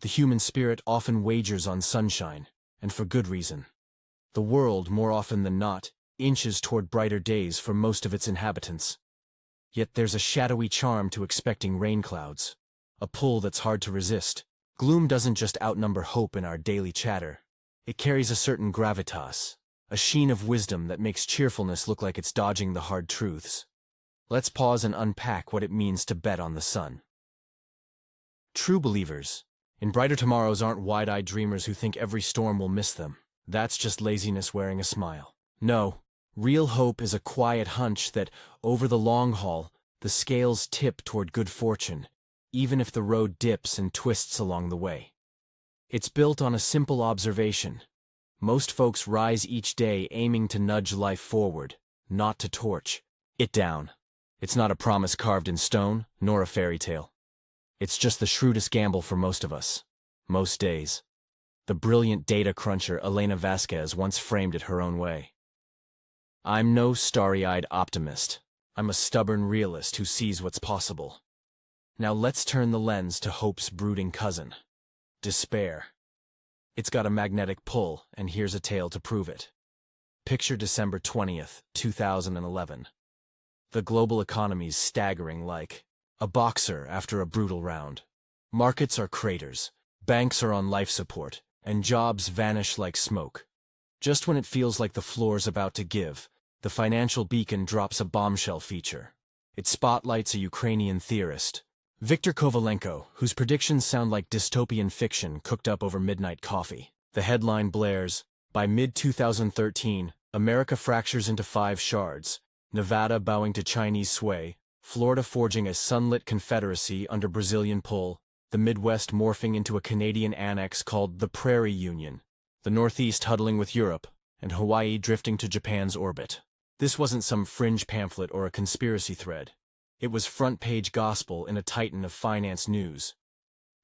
The human spirit often wagers on sunshine, and for good reason. The world, more often than not, inches toward brighter days for most of its inhabitants. Yet there's a shadowy charm to expecting rain clouds, a pull that's hard to resist. Gloom doesn't just outnumber hope in our daily chatter. It carries a certain gravitas, a sheen of wisdom that makes cheerfulness look like it's dodging the hard truths. Let's pause and unpack what it means to bet on the sun. True believers in brighter tomorrows aren't wide-eyed dreamers who think every storm will miss them. That's just laziness wearing a smile. No, real hope is a quiet hunch that, over the long haul, the scales tip toward good fortune, even if the road dips and twists along the way. It's built on a simple observation. Most folks rise each day aiming to nudge life forward, not to torch it down. It's not a promise carved in stone, nor a fairy tale. It's just the shrewdest gamble for most of us, most days. The brilliant data cruncher Elena Vasquez once framed it her own way. I'm no starry-eyed optimist. I'm a stubborn realist who sees what's possible. Now let's turn the lens to hope's brooding cousin, despair. It's got a magnetic pull, and here's a tale to prove it. Picture December 20th, 2011. The global economy's staggering like a boxer after a brutal round. Markets are craters, banks are on life support, and jobs vanish like smoke. Just when it feels like the floor's about to give, the financial beacon drops a bombshell feature. It spotlights a Ukrainian theorist, Viktor Kovalenko, whose predictions sound like dystopian fiction cooked up over midnight coffee. The headline blares, by mid-2013, America fractures into 5 shards, Nevada bowing to Chinese sway, Florida forging a sunlit confederacy under Brazilian pull, the Midwest morphing into a Canadian annex called the Prairie Union, the Northeast huddling with Europe, and Hawaii drifting to Japan's orbit. This wasn't some fringe pamphlet or a conspiracy thread. It was front-page gospel in a titan of finance news.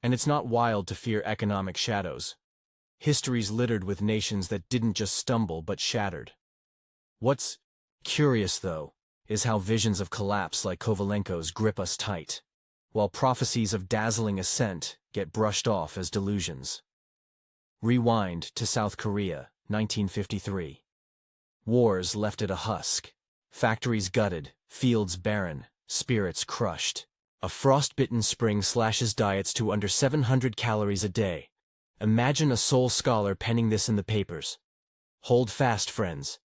And it's not wild to fear economic shadows. History's littered with nations that didn't just stumble but shattered. What's curious, though, is how visions of collapse like Kovalenko's grip us tight, while prophecies of dazzling ascent get brushed off as delusions. Rewind to South Korea, 1953. Wars left it a husk. Factories gutted, fields barren, spirits crushed. A frostbitten spring slashes diets to under 700 calories a day. Imagine a Seoul scholar penning this in the papers. Hold fast, friends.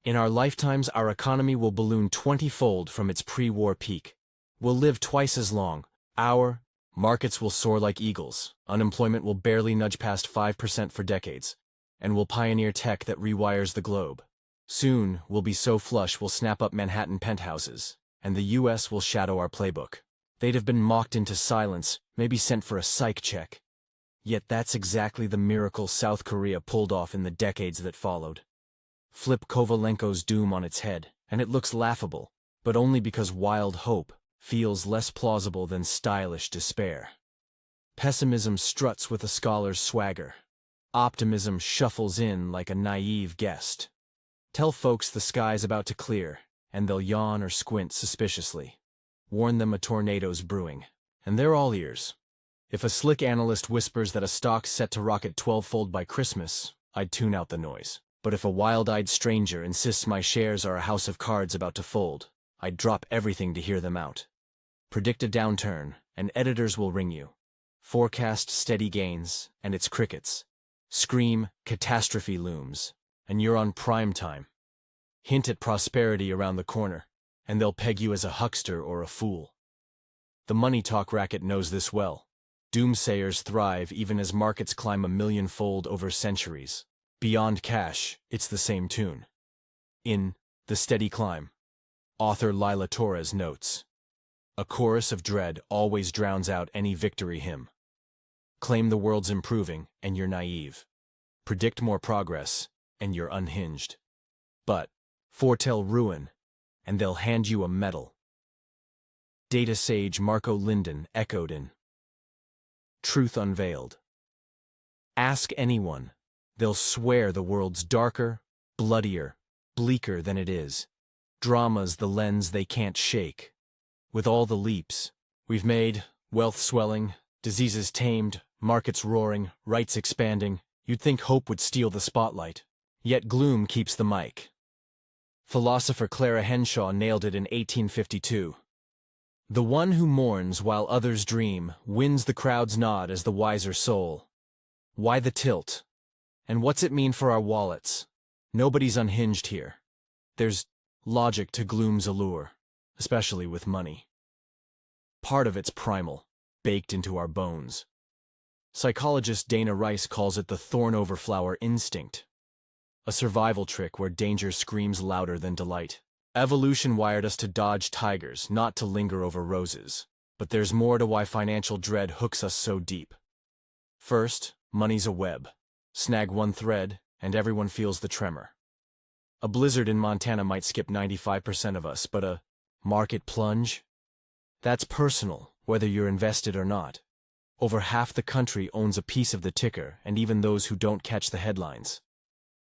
In our lifetimes, our economy will balloon 20-fold from its pre-war peak. We'll live twice as long. Our markets will soar like eagles. Unemployment will barely nudge past 5% for decades. And we'll pioneer tech that rewires the globe. Soon, we'll be so flush we'll snap up Manhattan penthouses, and the U.S. will shadow our playbook. They'd have been mocked into silence, maybe sent for a psych check. Yet that's exactly the miracle South Korea pulled off in the decades that followed. Flip Kovalenko's doom on its head, and it looks laughable, but only because wild hope feels less plausible than stylish despair. Pessimism struts with a scholar's swagger. Optimism shuffles in like a naive guest. Tell folks the sky's about to clear, and they'll yawn or squint suspiciously. Warn them a tornado's brewing, and they're all ears. If a slick analyst whispers that a stock's set to rocket 12-fold by Christmas, I'd tune out the noise. But if a wild-eyed stranger insists my shares are a house of cards about to fold, I'd drop everything to hear them out. Predict a downturn, and editors will ring you. Forecast steady gains, and it's crickets. Scream, catastrophe looms, and you're on prime time. Hint at prosperity around the corner, and they'll peg you as a huckster or a fool. The money talk racket knows this well. Doomsayers thrive even as markets climb 1,000,000-fold over centuries. Beyond cash, it's the same tune. In The Steady Climb, author Lila Torres notes, a chorus of dread always drowns out any victory hymn. Claim the world's improving, and you're naive. Predict more progress, and you're unhinged. But foretell ruin, and they'll hand you a medal. Data sage Marco Linden echoed in Truth Unveiled. Ask anyone. They'll swear the world's darker, bloodier, bleaker than it is. Drama's the lens they can't shake. With all the leaps we've made, wealth swelling, diseases tamed, Markets roaring, rights expanding, you'd think hope would steal the spotlight. Yet gloom keeps the mic. Philosopher Clara Henshaw nailed it in 1852. The one who mourns while others dream wins the crowd's nod as the wiser soul. Why the tilt? And what's it mean for our wallets? Nobody's unhinged here. There's logic to gloom's allure, especially with money. Part of it's primal, baked into our bones. Psychologist Dana Rice calls it the thorn-over-flower instinct, a survival trick where danger screams louder than delight. Evolution wired us to dodge tigers, not to linger over roses. But there's more to why financial dread hooks us so deep. First, money's a web. Snag one thread, and everyone feels the tremor. A blizzard in Montana might skip 95% of us, but a market plunge? That's personal, whether you're invested or not. Over half the country owns a piece of the ticker, and even those who don't catch the headlines.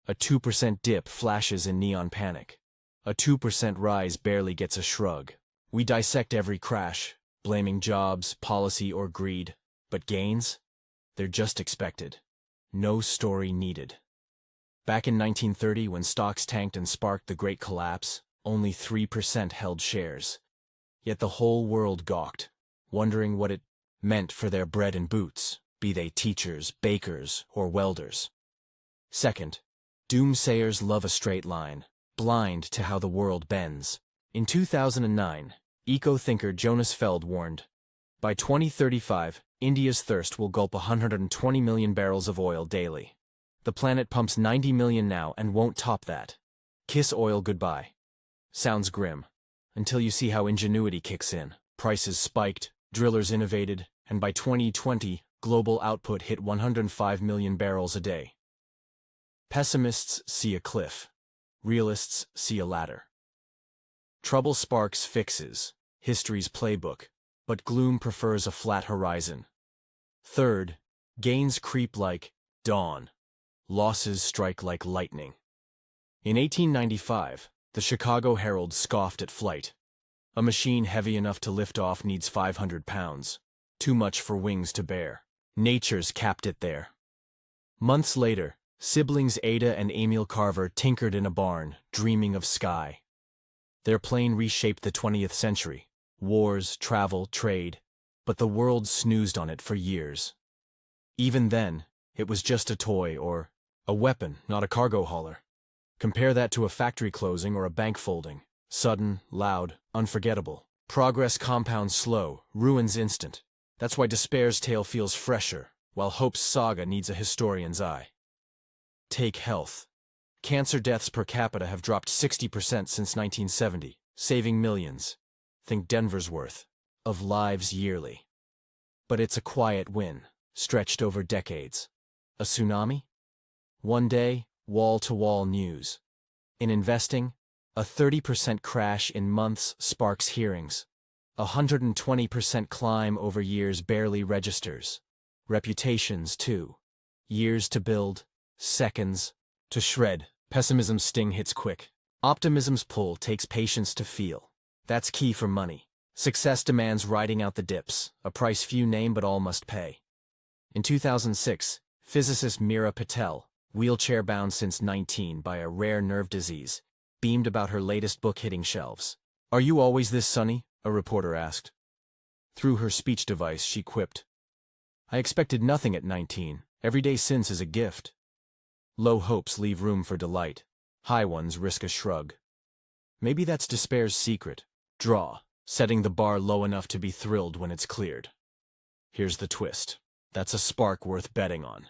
A 2% dip flashes in neon panic. A 2% rise barely gets a shrug. We dissect every crash, blaming jobs, policy, or greed. But gains? They're just expected. No story needed. Back in 1930, when stocks tanked and sparked the Great Collapse, only 3% held shares. Yet the whole world gawked, wondering what it meant for their bread and boots, be they teachers, bakers, or welders. Second, doomsayers love a straight line, blind to how the world bends. In 2009, eco-thinker Jonas Feld warned, by 2035, India's thirst will gulp 120 million barrels of oil daily. The planet pumps 90 million now and won't top that. Kiss oil goodbye. Sounds grim, until you see how ingenuity kicks in. Prices spiked, drillers innovated, and by 2020, global output hit 105 million barrels a day. Pessimists see a cliff. Realists see a ladder. Trouble sparks fixes, history's playbook, but gloom prefers a flat horizon. Third, gains creep like dawn. Losses strike like lightning. In 1895, the Chicago Herald scoffed at flight. A machine heavy enough to lift off needs 500 pounds. Too much for wings to bear. Nature's capped it there. Months later, siblings Ada and Emil Carver tinkered in a barn, dreaming of sky. Their plane reshaped the 20th century. Wars, travel, trade. But the world snoozed on it for years. Even then, it was just a toy or a weapon, not a cargo hauler. Compare that to a factory closing or a bank folding. Sudden, loud, unforgettable. Progress compounds slow, ruins instant. That's why despair's tale feels fresher, while hope's saga needs a historian's eye. Take health. Cancer deaths per capita have dropped 60% since 1970, saving millions. Think Denver's worth of lives yearly. But it's a quiet win, stretched over decades. A tsunami? One day, wall-to-wall news. In investing, a 30% crash in months sparks hearings. 120% climb over years barely registers. Reputations, too. Years to build, seconds to shred. Pessimism's sting hits quick. Optimism's pull takes patience to feel. That's key for money. Success demands riding out the dips, a price few name but all must pay. In 2006, physicist Meera Patel, wheelchair-bound since 19 by a rare nerve disease, beamed about her latest book hitting shelves. "Are you always this sunny?" a reporter asked. Through her speech device, she quipped, "I expected nothing at 19. Every day since is a gift." Low hopes leave room for delight. High ones risk a shrug. Maybe that's despair's secret. Draw, setting the bar low enough to be thrilled when it's cleared. Here's the twist. That's a spark worth betting on.